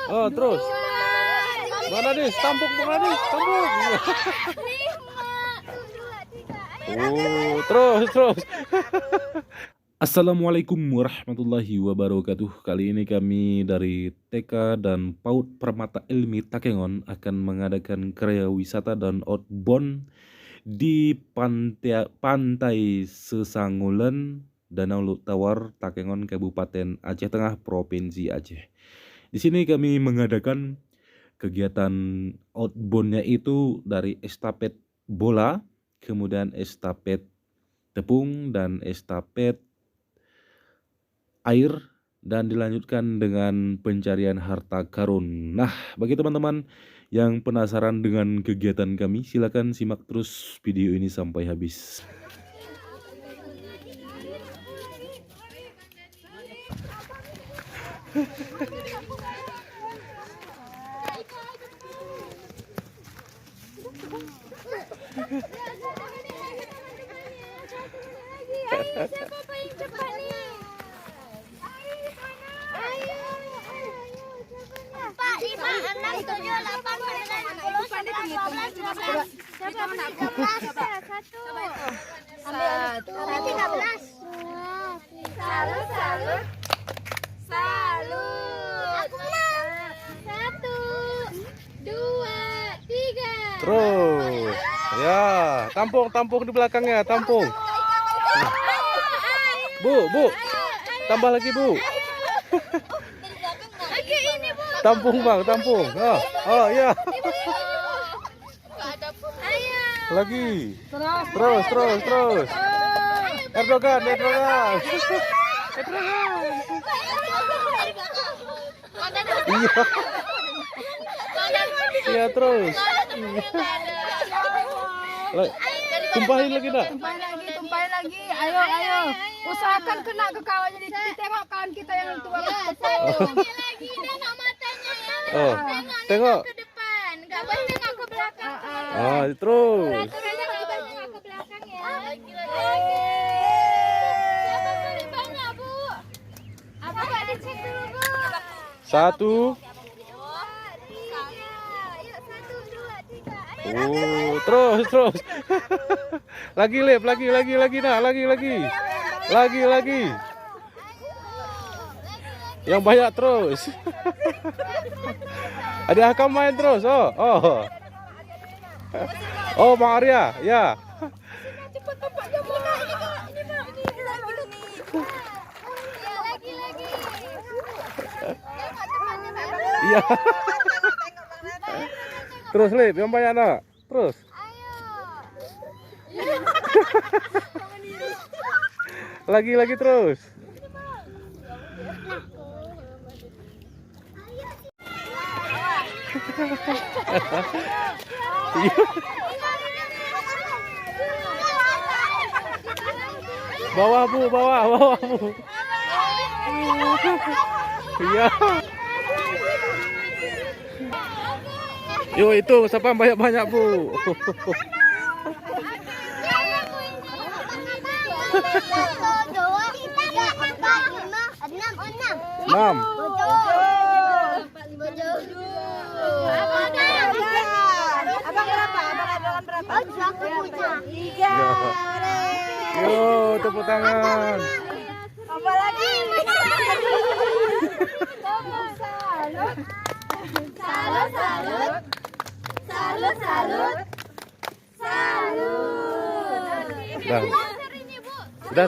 Oh, terus. Bang Nadis, tampuk Bang Nadis, tampuk. Oh, terus. Assalamualaikum warahmatullahi wabarakatuh. Kali ini kami dari TK dan PAUD Permata Ilmi Takengon akan mengadakan karya wisata dan outbound di Pantai Sesangulen, Danau Tawar, Takengon, Kabupaten Aceh Tengah, Provinsi Aceh. Di sini kami mengadakan kegiatan outboundnya itu dari estafet bola, kemudian estafet tepung dan estafet air, dan dilanjutkan dengan pencarian harta karun. Nah, bagi teman-teman yang penasaran dengan kegiatan kami, silakan simak terus video ini sampai habis. Siapa paling cepat nih? Ayo. 4, 5, 6, 7, 8, 9, 10, 11, 12, 13. Salut. Aku menang. 1, 2, 3. Terus, ya, tampung di belakangnya, tampung. Bu, tambah lagi Bu. Lagi ini, Bu. Tampung Bang, tampung. Oh ya. Ayo. Lagi. Terus. Erdogan. Iya. Iya terus. Tumpahin lagi nak. Tumpahin lagi. Ayo. Usahakan kena ke kawannya. Ditengok kawan kita yang tua. Lagi tengok matanya ya. Oh, tengok. Ke depan, nggak boleh tengok ke belakang. Terus. Peraturannya nggak boleh tengok ke belakang ya. Siapa paling banyak, Bu? Apa nggak dicek dulu, Bu? 1. Yuk, 1, 2, 3. Oh, terus. Lagi nak, lagi. Yang banyak terus. Ada Hakam main terus. Oh. Oh, Bang Arya, ya. Cepat tempat dia bola ini, Kak. Ini lagi. Iya. Terus Lip, yang banyak nak. Terus. Lagi terus. Bawah Bu. Iya. Yo itu siapa yang banyak Bu. 6. Abang berapa? Abang berapa? 3. Yo, tepuk tangan. Apa lagi? Salut. Sudah.